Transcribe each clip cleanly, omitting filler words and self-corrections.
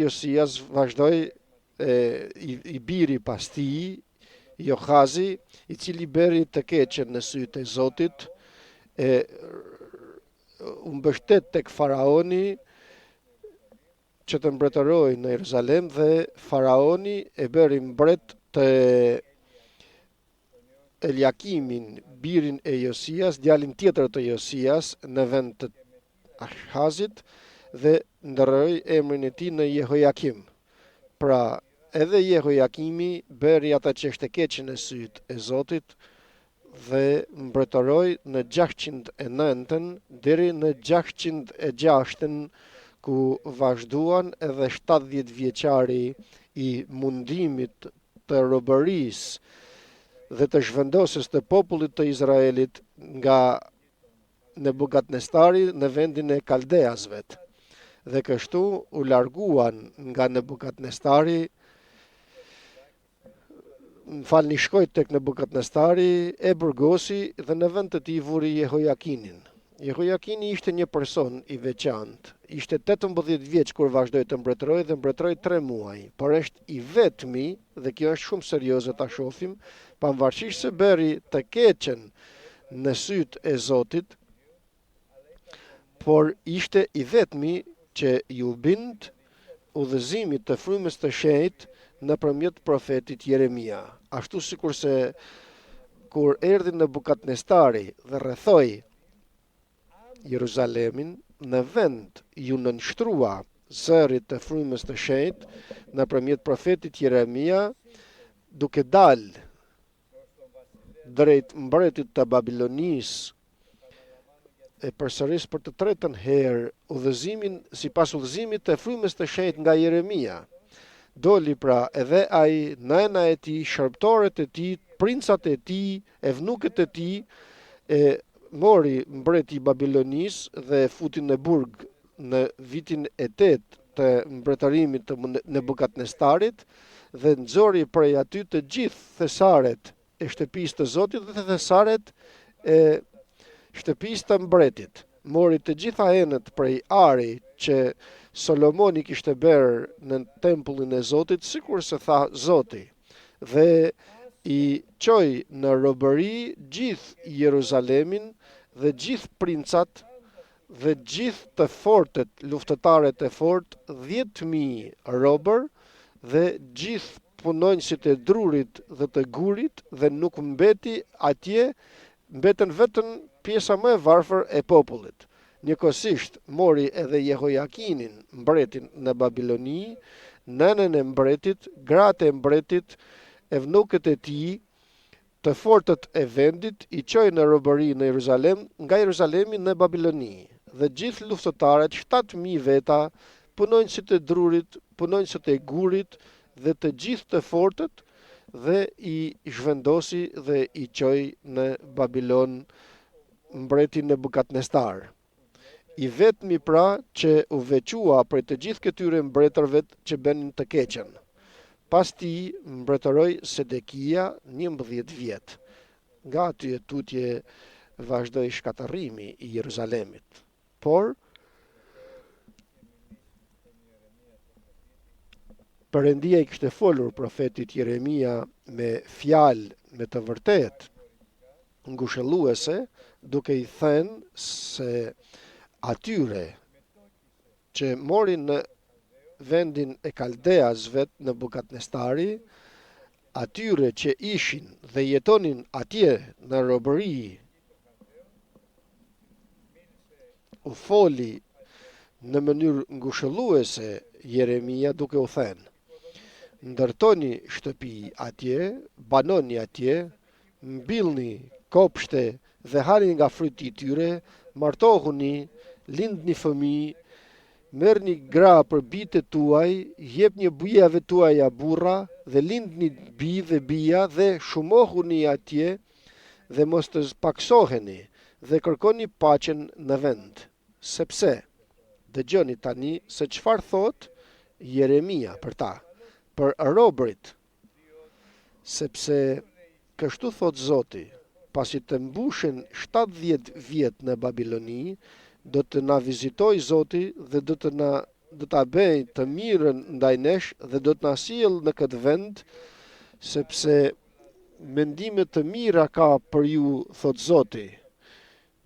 Josias vazhdoi i biri pas tij, Johazi, i cili bëri të keqen në sytë e Zotit, u mbështet tek faraoni që të mbretëroi në Jeruzalem dhe faraoni e bëri mbret të Eliakimin, birin e Josias, djalin tjetër të Josias, në vend të Ahazit dhe ndërroi emrin e tij në Jehojakim. Pra, edhe Jehojakimi bëri ata që ishte keq në sytë e Zotit dhe mbretëroi në 609 deri në 606 ku vazhduan edhe 70 vjeçari i mundimit të robërisë dhe të zhvendosjes të popullit të Izraelit nga Nebukadnestari në vendin e Kaldeasve. Dhe kështu u larguan nga Nebukadnestari, shkoj tek Nebukadnestari, e burgosi dhe në vend të tij vuri Jehojakinin. Jehojakini ishte një person i veçantë. Ishte 18 vjeç kur vazhdoi të mbretëroi dhe mbretëroi 3 muaj, por është i vetmi, dhe kjo është shumë serioze ta shohim, pavarësisht se bëri të keqen në sytë e Zotit, por ishte i vetmi që ju bind udhëzimit të frymës të shenjtë nëpërmjet profetit Jeremia. Ashtu sikurse kur erdhi Nebukadnestari dhe rrethoi Jeruzalemin, në vend ju nënshtrua zërit të frymës të shenjtë nëpërmjet profetit Jeremia, duke dalë drejt mbretit të Babilonisë, e përsëris për të tretën herë udhëzimin sipas udhëzimit të frymës të shenjtë nga Jeremia. Doli pra edhe ai, nëna e tij, shërbëtorët e tij, princat e tij, evnukët e tij, mori mbreti i Babilonisë dhe futi në burg në vitin e 8 të mbretërimit të Nebukadnestarit dhe nxori prej aty të gjithë thesaret e shtëpisë të Zotit dhe thesaret e shtëpisë të mbretit. Mori të gjitha enët prej ari që Solomoni kishte bërë në tempullin e Zotit, sikur se tha Zoti, dhe i çoi në robëri gjithë Jeruzalemin dhe gjithë princat dhe gjithë të fortët, luftëtarët e fortë, 10.000 robër dhe gjithë punonjësit e drurit dhe të gurit, dhe nuk mbeti atje, mbeten vetëm pjesa më e varfër e popullit. Njëkohësisht mori edhe Jehojakinin, mbretin në Babiloni, nënën e mbretit, gratë e mbretit, evnukët e tij, të fortët e vendit, i çoi në robëri në Jeruzalem, nga Jeruzalemi në Babiloni, dhe gjithë luftëtarët, 7.000 veta, punonjësit e drurit, punonjësit e gurit dhe të gjithë të fortët, dhe i zhvendosi dhe i çoi në Babilon mbretin Nebukadnestar. I vetmi pra që u veçua prej të gjithë këtyre mbretërve që bënin të keqen. Pas tij mbretëroi Sedekia 11 vjet. Nga aty e tutje vazhdoi shkatërrimi i Jeruzalemit. Por Perëndia i kishte folur profetit Jeremia me fjalë me të vërtetë ngushëlluese, duke i thënë se atyre që morin në vendin e Kaldeasve në Nebukadnestari, atyre që ishin dhe jetonin atje në robëri, u foli në mënyrë ngushëlluese Jeremia duke u thënë: ndërtoni shtëpi atje, banoni atje, mbillni kopshte dhe hani nga fryti i tyre, martohuni, lindni fëmijë, merrni gra për bitet tuaj, jepni bijave tuaja burra dhe lindni bi dhe bija dhe shumohuni atje dhe mos të paksoheni dhe kërkoni paqen në vend. Sepse dëgjoni tani se çfarë thot Jeremia për ta, për robërit, sepse kështu thot Zoti, pasi të mbushen 70 vjet në Babiloni, do të na vizitoj Zoti dhe do të na do ta bëj të mirën ndaj nesh dhe do të na sjell në këtë vend, sepse mendime të mira ka për ju, thot Zoti.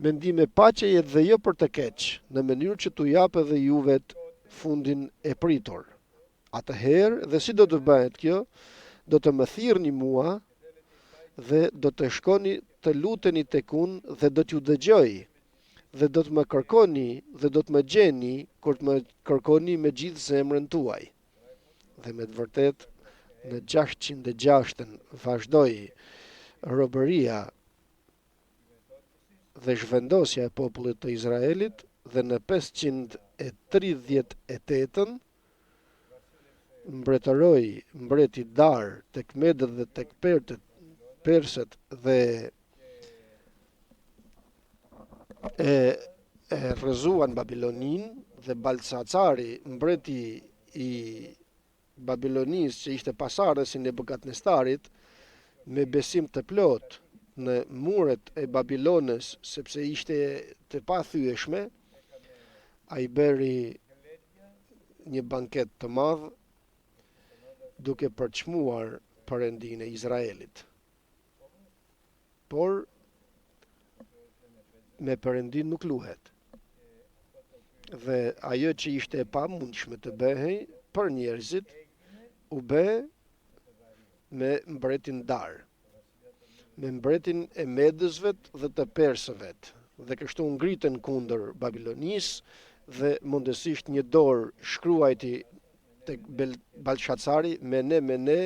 Mendime paqeje dhe jo për të keq, në mënyrë që t'u jap edhe juve fundin e pritur. Atëherë, dhe si do të bëhet kjo, do të më thirrni mua dhe do të shkoni të luteni tek unë dhe do t'ju dëgjoj dhe do të më kërkoni dhe do të më gjeni kur të më kërkoni me gjithë zemrën tuaj. Dhe me të vërtet, në 606 vazhdoi robëria dhe zhvendosja e popullit të Izraelit dhe në 538 mbretëroi mbreti Dar tek Medët dhe tek Perset dhe e rrëzuan Babilonin dhe Balcacari, mbreti i Babilonisë që ishte pasardhës i Nebukadnestarit, me besim të plot në muret e Babilonës, sepse ishte të pathyeshme, ai bëri një banket të madh duke përçmuar Perëndinë e Izraelit. Por me Perëndin nuk luhet. Dhe ajo që ishte e pamundshme të bëhej për njerëzit u bë me mbretin Dar, me mbretin e Medësve dhe të Persëve, dhe kështu ngritën kundër Babilonisë dhe mundësisht një dorë shkruajti tek Balshacari me ne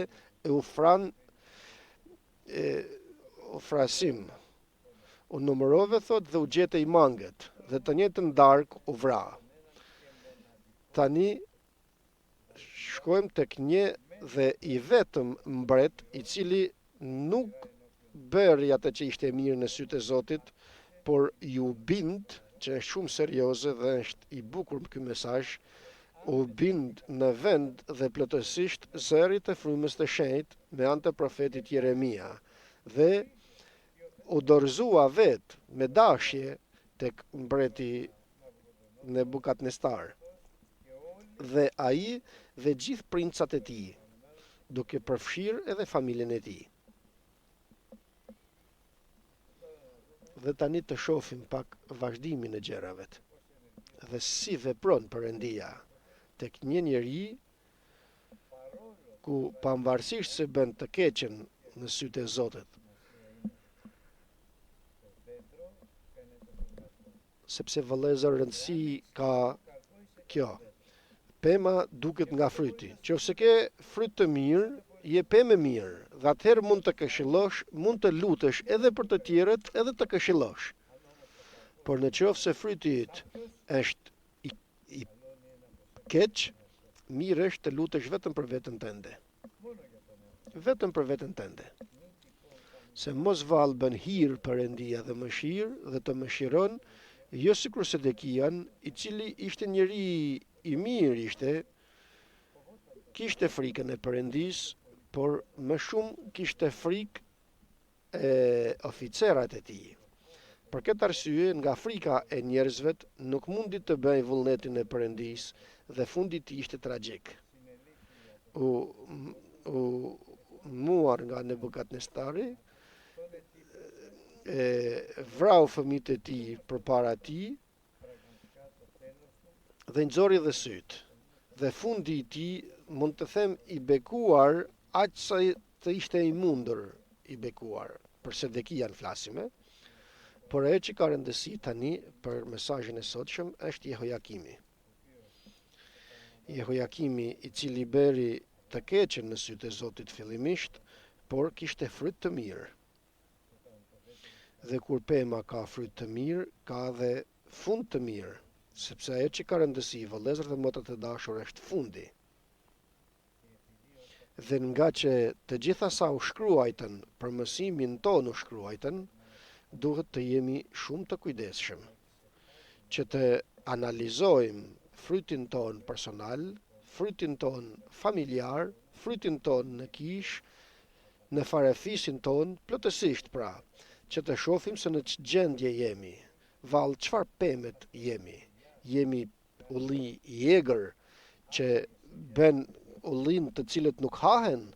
Eufran Ofrasim. U numërove, thot, dhe u gjete i mangët, dhe të njëjtën darkë u vra. Tani shkojmë tek një dhe i vetëm mbret i cili nuk bëri atë që ishte mirë në sytë e Zotit, por ju bind, që është shumë serioze dhe është i bukur ky mesazh, u bind në vend dhe plotësisht zërit e frymës të shenjtë me anë të profetit Jeremia dhe u dorëzua vet me dashje tek mbreti Nebukadnestar dhe ai dhe gjithë princat e tij, duke përfshirë edhe familjen e tij. Dhe tani të shohim pak vazhdimin e gjërave dhe si vepron Perëndia tek një njeri ku pavarësisht se bën të keqen në sytë e Zotit, sepse vëllezër rëndësi ka kjo. Pema duket nga fryti. Nëse ke fryt të mirë, je pemë mirë, dhe atëherë mund të këshillosh, mund të lutesh edhe për të tjerët, edhe të këshillosh. Por nëse fryti yt është i keq, mirë është të lutesh vetëm për veten tënde. Vetëm për veten tënde. Se mos vallë bën hir Perëndia dhe mëshirë dhe të mëshiron, jo sikur Sedekian, i cili ishte njeri i mirë ishte, kishte frikën e Perëndisë, por më shumë kishte frikë e oficerat e tij. Për këtë arsye, nga frika e njerëzve nuk mundi të bëj vullnetin e Perëndisë dhe fundi i tij ishte tragjik. U muar nga Nebukadnestari, vrau fëmijët e tij përpara tij dhe nxori dhe syt. Dhe fundi i tij, mund të them, i bekuar aq sa të ishte i mundur i bekuar. Për Sedekian flasime, por ajo që ka rëndësi tani për mesazhin e sotshëm është Jehojakimi. Jehojakimi, i cili bëri të keqen në sytë e Zotit fillimisht, por kishte fryt të mirë. Dhe kur pema ka fryt të mirë, ka dhe fund të mirë, sepse ajo që ka rëndësi, vëllezër dhe motra të dashur, është fundi. Dhe nga që të gjitha sa u shkruajtën, për mësimin tonë u shkruajtën, duhet të jemi shumë të kujdesshëm, që të analizojmë frytin tonë personal, frytin tonë familjar, frytin tonë në kish, në farefisin tonë, plotësisht pra, që të shohim se në ç'gjendje gjendje jemi, vallë çfarë pemet jemi ulli i egër, që ben ullin të cilët nuk hahen,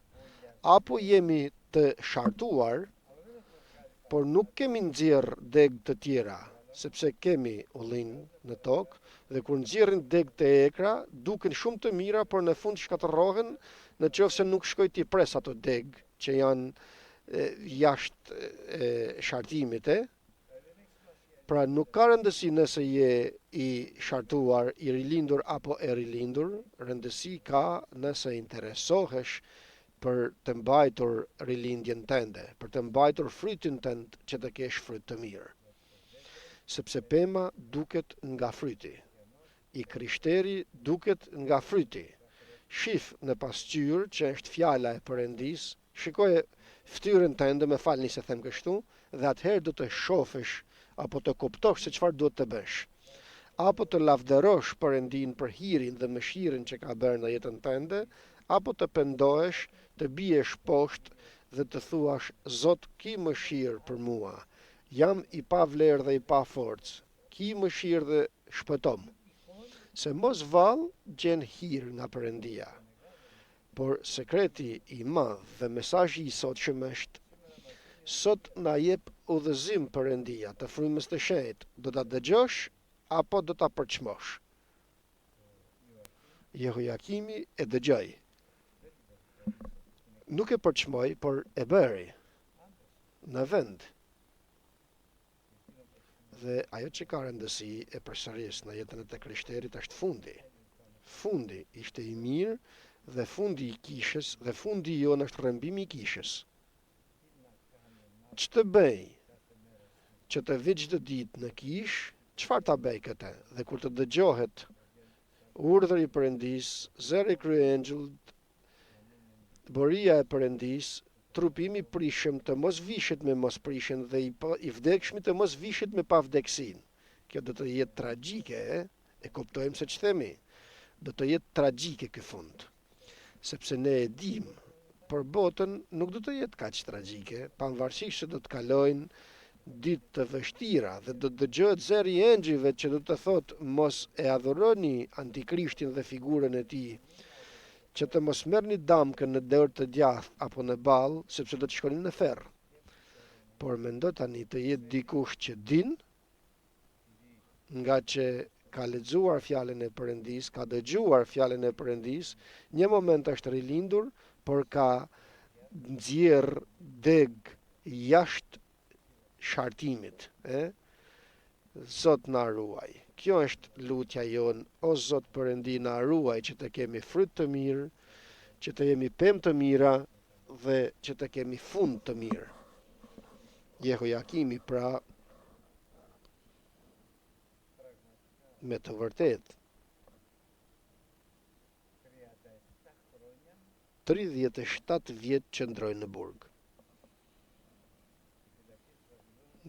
apo jemi të shartuar, por nuk kemi nxjerr deg të tjera, sepse kemi ullin në tokë, dhe kur nxjerrin deg të ekra, duken shumë të mira, por në fund shkatërrohen në qoftë se nuk shkoj t'i pres ato deg që janë jashtë shartimit. Pra nuk ka rëndësi nëse je i shartuar, i rilindur apo e rilindur, rëndësi ka nëse interesohesh për të mbajtur rilindjen tënde, për të mbajtur frytin tënd që të kesh fryt të mirë. Sepse pema duket nga fryti. I krishteri duket nga fryti. Shif në pasqyrë që është fjala e Perëndis, shikoje ftyrën tënde, më falni se them kështu, dhe atëherë do të shohësh apo të kuptosh se çfarë duhet të bësh. Apo të lavdërosh Perëndin për hirin dhe mëshirën që ka bërë në jetën tënde, apo të pendohesh, të biesh poshtë dhe të thuash: Zot, ki mëshirë për mua. Jam i pa vlerë dhe i pa forcë. Ki mëshirë dhe shpëtom. Se mos vallë gjen hir nga Perëndia. Por sekreti i madh dhe mesazhi i sotshëm është: sot na jep udhëzim Perëndia të frymës të shenjtë. Do ta dëgjosh apo do ta përçmosh? Jehojakimi e dëgjoi. Nuk e përçmoi, por e bëri në vend. Dhe ajo që ka rëndësi e përsëris në jetën e të krishterit është fundi. Fundi ishte i mirë dhe fundi i kishës dhe fundi i jonë është rrëmbimi i kishës. Ç'të bëj që të vi çdo ditë në kishë, çfarë ta bëj këtë? Dhe kur të dëgjohet urdhri i Perëndis, zëri i kryengjullit, boria e Perëndis, trupimi prishëm të mos vishet me mos prishën dhe i vdekshmi të mos vishet me pavdeksin. Kjo do të jetë tragjike, e kuptojmë se ç'themi. Do të jetë tragjike ky fund. Sepse ne e dim, për botën nuk do të jetë kaq tragjike, pavarësisht se do të kalojnë ditë të vështira dhe do të dëgjohet zëri i engjëjve që do të thotë: mos e adhuroni antikrishtin dhe figurën e tij, që të mos merrni damkën në dorë të djathtë apo në ballë, sepse do të shkoni në ferr. Por mendo tani të jetë dikush që din, nga që ka lexuar fjalën e Perëndis, ka dëgjuar fjalën e Perëndis, një moment është rilindur, por ka nxjerr deg jashtë shartimit, Zot na ruaj. Kjo është lutja jonë: o Zot Perëndi, na ruaj që të kemi fryt të mirë, që të jemi pemë të mira dhe që të kemi fund të mirë. Jehojakimi pra me të vërtet 37 vjet qëndroi në burg.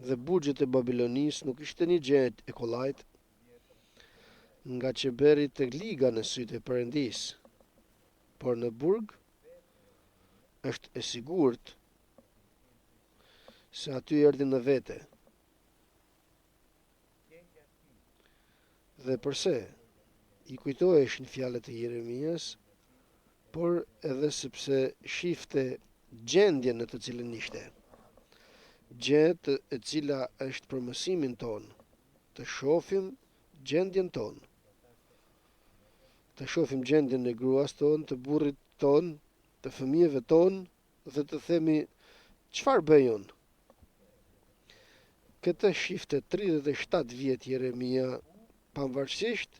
Dhe burgjet e Babilonisë nuk ishte një gjë e kollajt, nga që beri të liga në sytë e Perëndis, por në burg është e sigurt se aty erdhi në vete. Dhe përse? I kujtoheshin fjalët e Jeremias, por edhe sepse shifte gjendjen në të cilën ishte. Gjendje e cila është për mësimin ton, të shohim gjendjen ton. Të shohim gjendjen e gruas ton, të burrit ton, të fëmijëve ton dhe të themi: çfarë bëj unë? Këtë shifte 37 vjet Jeremia, pavarësisht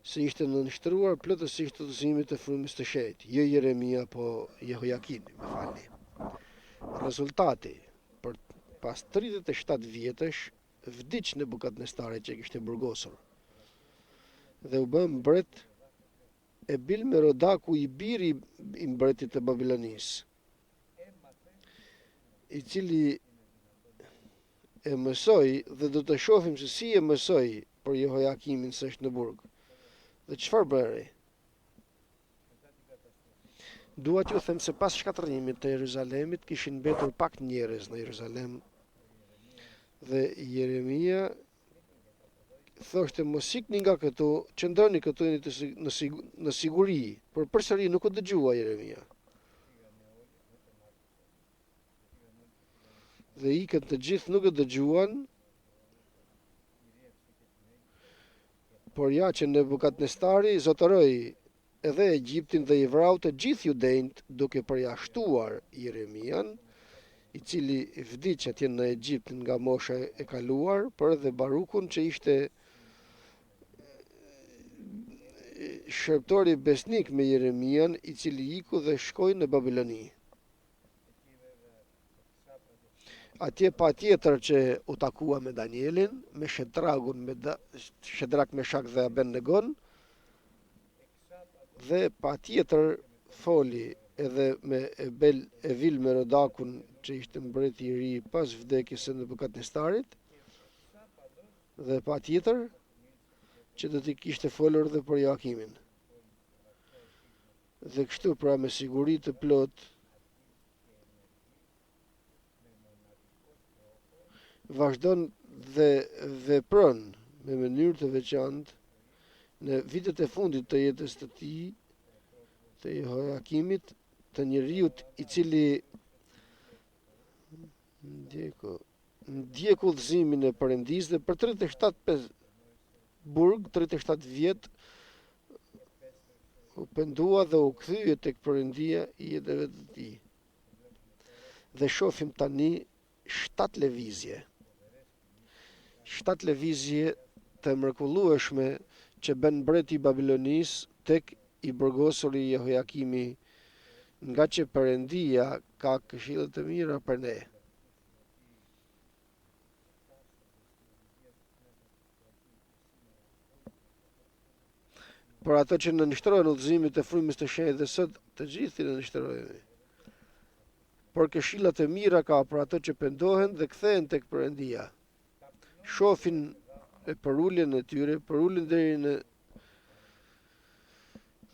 se ishte nënshtruar plotësisht udhëzimit të frymës të shenjtë. Jo Jeremia, po Jehojakimi, më falni. Rezultati, për pas 37 vjetësh, vdiq Nebukadnestari që kishte burgosur. Dhe u bë mbret e bil me Rodaku, i biri i mbretit të Babilonisë, i cili e mësoi, dhe do të shohim se si e mësoi për Jehojakimin se është në burg. Dhe çfarë bëri? Dua t'ju them se pas shkatërrimit të Jeruzalemit kishin mbetur pak njerëz në Jeruzalem dhe Jeremia thoshte mos ikni nga këtu, qëndroni këtu në siguri, por përsëri nuk u dëgjua Jeremia. Dhe ikën të gjithë nuk e dëgjuan, por ja që Nebukadnestari zotëroi edhe Egjiptin dhe i vrau të gjithë judejt duke përjashtuar Jeremian, i cili vdiq atje në Egjipt nga mosha e kaluar, për dhe Barukun që ishte shërptori besnik me Jeremian, i cili iku dhe shkoi në Babiloni. Atje pa tjetër që u takua me Danielin, me Shedragun, Shedrak, Meshak dhe Abednegon, dhe pa tjetër foli edhe me Evil Merodakun, që ishte mbreti i ri pas vdekjes së Nebukadnestarit, dhe pa tjetër që do t'i kishte folur dhe për Joakimin. Dhe kështu pra me siguri të plot, vazhdon dhe vepron me mënyrë të veçantë në vitet e fundit të jetës të tij, të Jehoiakimit, të njeriut i cili ndjeku udhëzimin e Perëndisë dhe për 37 vjet u pendua dhe u kthye tek Perëndia i jetëve të tij. Dhe shohim tani 7 lëvizje. 7 lëvizje të mrekullueshme që bën mbreti i Babilonisë tek i burgosuri Jehoiakimi, nga që Perëndia ka këshilla të mira për ne. Por ato që në nështërojnë udhëzimit e frymës të shenjtë dhe sot të gjithë në nështërojnë. Por këshillat e mira ka për ato që pendohen dhe kthehen tek Perëndia. Shohin e përuljen e tyre, përuljen deri në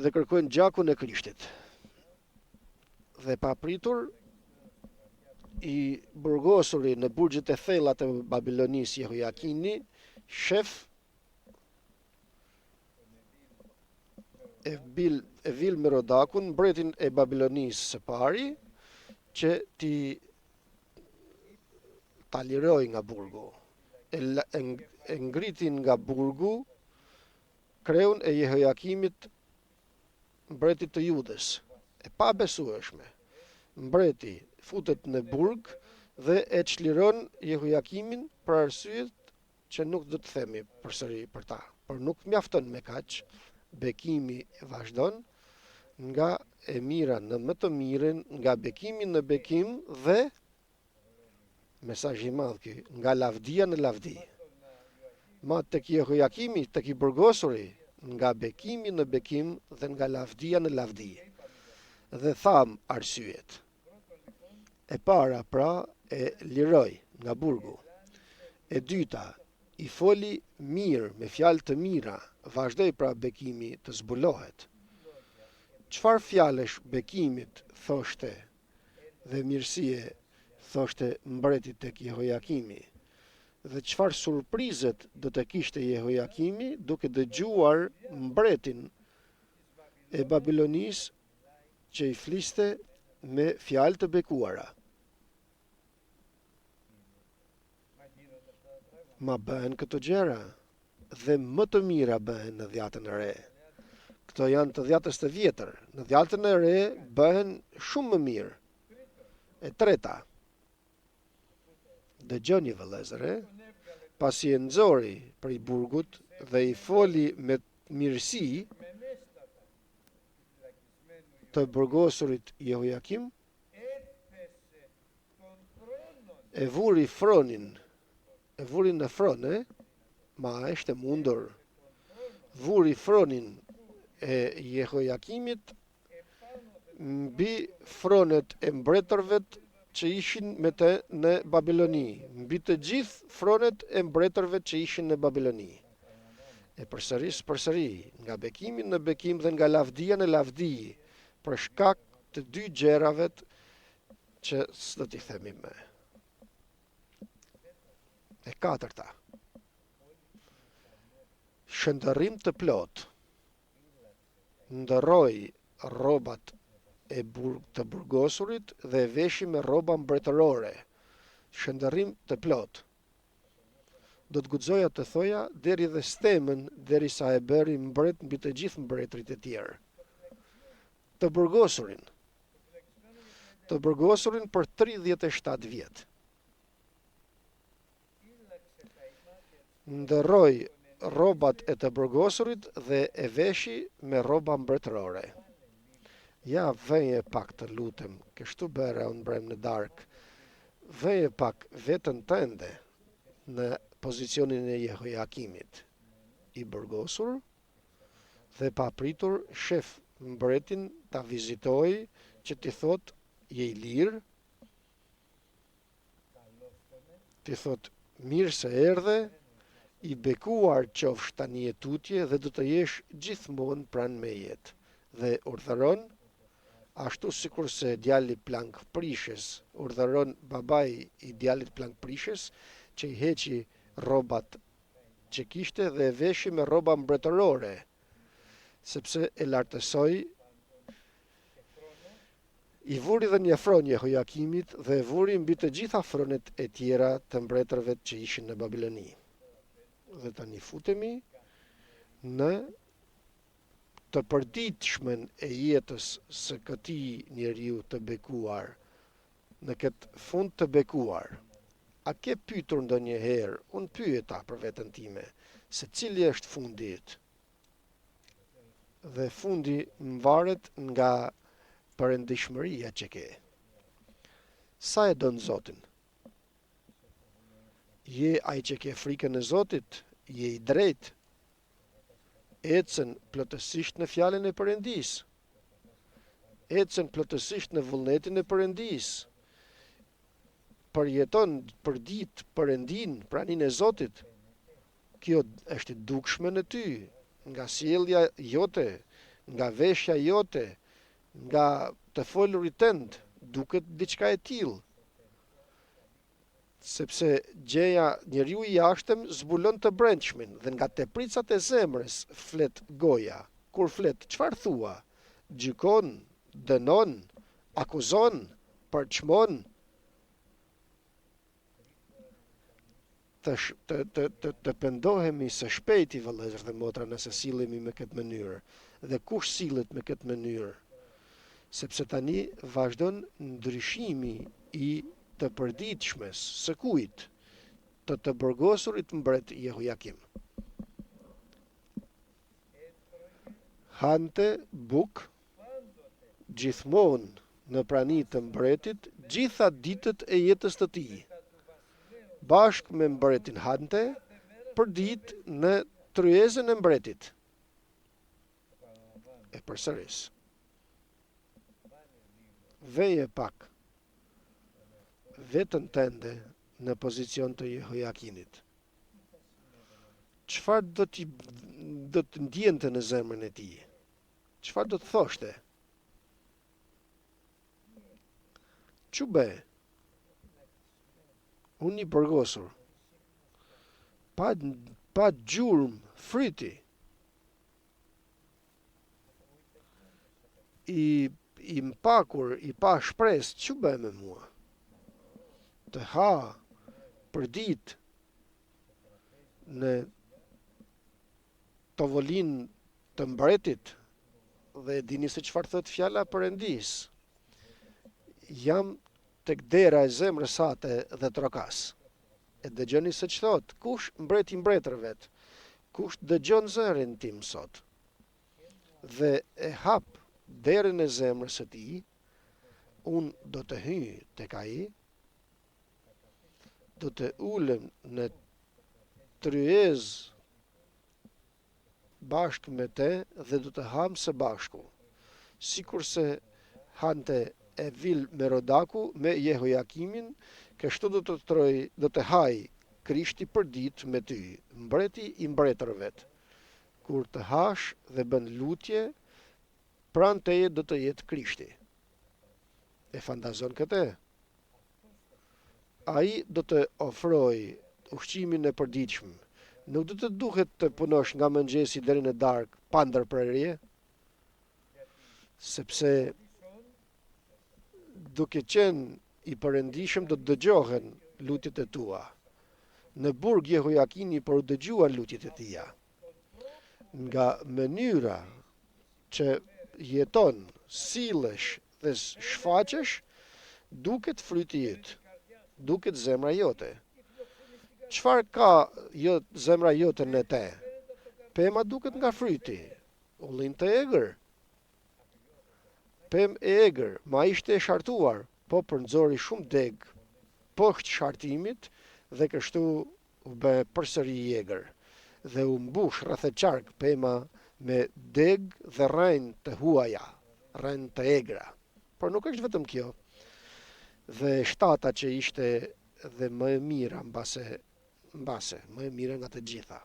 dhe kërkojnë gjakun e Krishtit. Dhe pa pritur, i burgosuri në burgjet e thella të Babilonisë Jehoiakini, shef Evil Merodakun, mbretin e Babilonisë së pari, që ta liroj nga burgu. E ngritin nga burgu kreun e Jehoiakimit, mbretit të Judës, e pa besueshme. Mbreti futet në burg dhe e çliron Jehoiakimin për arsyet që nuk do të themi përsëri për ta, por nuk mjafton me kaq. Bekimi vazhdon nga e mira në më të mirën, nga bekimi në bekim dhe mesazhi i madh ky, nga lavdia në lavdi. Ma tek Jehoiakimi, tek i burgosuri, nga bekimi në bekim dhe nga lavdia në lavdi. Dhe tham arsyet. E para pra e liroi nga burgu. E dyta, i foli mirë me fjalë të mira, vazhdoi pra bekimi të zbulohet. Çfarë fjalësh bekimit thoshte dhe mirësie thoshte mbreti tek Jehoiakimi? Dhe çfarë surprizet do të kishte Jehoiakimi duke dëgjuar mbretin e Babilonisë që i fliste me fjalë të bekuara. Ma bëhen këto gjëra dhe më të mira bëhen në dhjatën e re. Këto janë të dhjatës të vjetër. Në dhjatën e re bëhen shumë më mirë. E treta, dëgjoni vëllezër, pasi e nxori prej burgut dhe i foli me mirësi të burgosurit Jehoiakim, e vuri në fron, ma ishte mundur. Vuri fronin e Jehoiakimit mbi fronet e mbretërve që ishin me të në Babiloni, mbi të gjithë fronet e mbretërve që ishin në Babiloni. E përsëri, nga bekimi në bekim dhe nga lavdia në lavdi, për shkak të dy gjërave që s'do t'i themi më. E katërta, shëndërim të plot, ndërroi rrobat të burgosurit dhe veshi me rroba mbretërore, shëndërim të plot. Do të guxoja të thoja deri dhe stemën derisa e bëri mbret mbi të gjithë mbretërit e tjerë. Të burgosurin për 37 vjet. Ndërroi rrobat e të burgosurit dhe e veshi me rroba mbretërore. Ja, veje pak të lutem, kështu bëra unë brem në darkë. Veje pak vetën tënde në pozicionin e Jehojakimit, i burgosur dhe pa pritur shef mbretin ta vizitoj që t'i thot je i lirë, t'i thot mirë se erdhe, i bekuar qofsh tani e tutje dhe do të jesh gjithmonë pranë mejet. Dhe urdhëron, ashtu sikur se djali plank prishes, urdhëron babai i djalit plank prishes që i heqi rrobat që kishte dhe e veshi me rroba mbretërore, sepse e lartësoi. I vuri dhe një afron Jehojakimit dhe e vuri mbi të gjitha afronet e tjera të mbretërve që ishin në Babiloni. Dhe tani futemi në të përditshmen e jetës së këtij njeriu të bekuar, në këtë fund të bekuar. A ke pyetur ndonjëherë, unë pyeta për veten time, se cili është fundi yt? Dhe fundi mvaret nga përendishmëria që ke. Sa e don Zotin? Je ai që ke frikën e Zotit? Je i drejt? Ecën plotësisht në fjalën e Perëndis? Ecën plotësisht në vullnetin e Perëndis? Përjeton për ditë Perëndin, praninë e Zotit? Kjo është e dukshme në ty, nga sjellja jote, nga veshja jote, nga të folurit tënd, duket diçka e tillë. Sepse gjeja njeriu i jashtëm zbulon të brendshmin dhe nga tepricat e zemrës flet goja. Kur flet, çfarë thua? Gjykon, dënon, akuzon, përçmon. Të pendohemi së shpejti, vëllezër dhe motra, nëse sillemi me këtë mënyrë. Dhe kush sillet me këtë mënyrë? Sepse tani vazhdon ndryshimi i të përditshmes së kujt? Të burgosurit mbret Jehojakim. Hante buk gjithmonë në prani të mbretit gjitha ditët e jetës të tij. Bashkë me mbretin hante për ditë në tryezën e mbretit. E përsëris. Veje pak vetën tënde në pozicion të Jehojakinit. Çfarë do të ndjente në zemrën e tij? Çfarë do të thoshte? Çu bë? Unë i burgosur, pa gjurmë, fryti, i mpakur, i pa shpresë, çu bë me mua? Të ha për ditë në tovolin të mbretit dhe dini se çfarë thot fjala Perëndis. Jam tek dera e zemrës sate dhe trokas. E dëgjoni se ç'thot, kush mbreti mbretërve? Kush dëgjon zërin tim sot? Dhe e hap derën e zemrës së tij, unë do të hyj tek ai, do të ulem në tryez bashkë me te dhe do të ham së bashku. Sikurse hante e vil me Rodaku, me Jehojakimin, kështu do të haj Krishti për ditë me ty, mbreti i mbretërve. Kur të hash dhe bën lutje, pranë teje do të jetë Krishti. E fantazon këtë? Ai do të ofroj ushqimin e përditshëm, Nuk do të duhet të punosh nga mëngjesi deri në darkë pa ndërprerje, sepse duke qenë i përëndishëm do të dëgjohen lutjet e tua. Në burg Jehojakini por u dëgjuan lutjet e tija. Nga mënyra që jeton, sillesh dhe shfaqesh, duket fryti yt, duket zemra jote. Çfarë ka zemra jote në te? Pema duket nga fryti, ullin të egër. Pem e egër, ma ishte e shartuar, po përnxori shumë deg, poshtë shartimit dhe kështu u bë përsëri i egër. Dhe u mbush rreth e qark pema me deg dhe rrejnë të huaja, rrejnë të egra. Por nuk është vetëm kjo. Dhe shtata që ishte dhe më e mira mbase, më e mira nga të gjitha.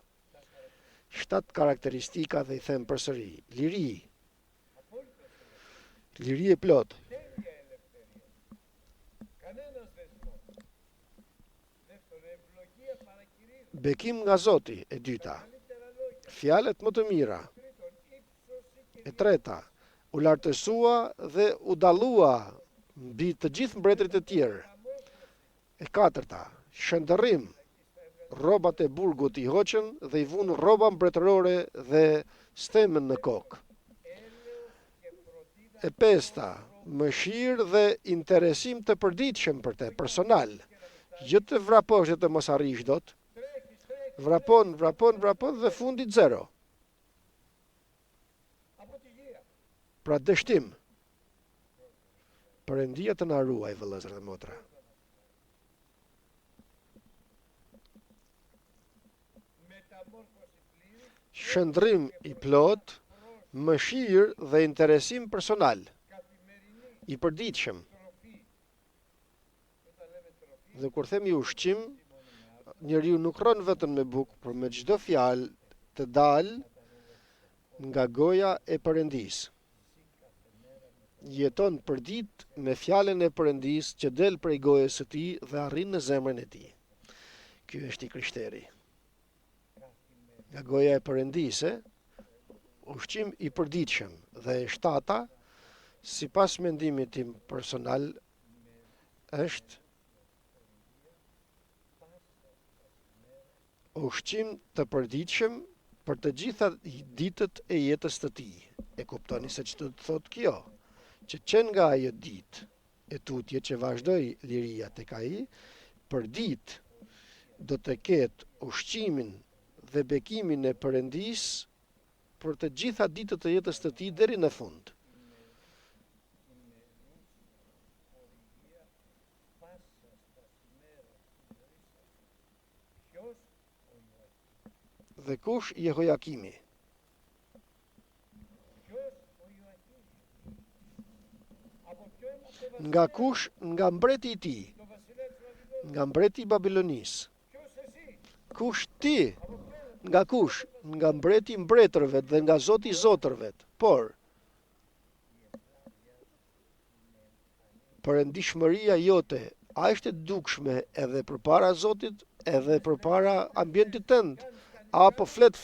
7 karakteristika dhe i them përsëri, liri e plot. Bekim nga Zoti, e dyta. Fjalët më të mira. E treta, u lartësua dhe u dallua mbi të gjithë mbretërit e tjerë. E katërta, shëndërrim. Rrobat e burgut i hoqën dhe i vunë rroba mbretërore dhe stemën në kokë. E pesta, mëshirë dhe interesim të përditshëm për te, personal. Jo të vraposh dhe të mos arrish dot. Vrapon dhe fundit zero. Pra dështim. Perëndia të na ruaj, vëllezër dhe motra. Shëndrim i plot, mëshirë dhe interesim personal, i përditshëm. Dhe kur themi ushqim, njeriu nuk rron vetëm me bukë, por me çdo fjalë të dalë nga goja e Perëndisë. Jeton përdit me fjalën e Perëndisë që del prej gojës së tij dhe arrin në zemrën e tij. Ky është i krishteri. Nga goja e Perëndisë, ushqim i përditshëm. Dhe e shtata, sipas mendimit tim personal, është ushqim të përditshëm për të gjitha ditët e jetës të tij. E kuptoni se ç'do të thotë kjo? Që qenë nga ajo ditë e tutje që vazhdoi liria tek ai, për ditë do të ketë ushqimin dhe bekimin e Perëndisë për të gjitha ditët e jetës të tij deri në fund. Dhe kush Jehojakimi? Nga kush? Nga mbreti i tij, nga mbreti i Babilonisë. Kush ti? Nga kush? Nga mbreti i mbretërve dhe nga Zoti i zotërve. Por perëndishmëria jote a është e dukshme edhe përpara Zotit, edhe përpara ambientit tënd? Apo flet,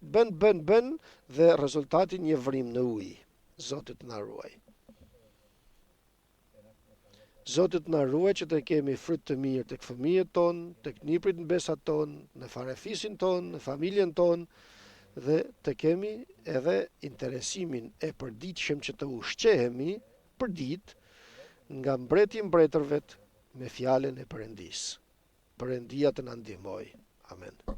bën dhe rezultati një vrim në ujë. Zotit na ruaj. Zotit na ruaj që të kemi fryt të mirë tek fëmijët tonë, tek niprit në besat tonë, në farefisin tonë, në familjen tonë, dhe të kemi edhe interesimin e përditshëm që të ushqehemi për ditë nga mbreti i mbretërve me fjalën e Perëndisë. Perëndia të na ndihmoj. Amen.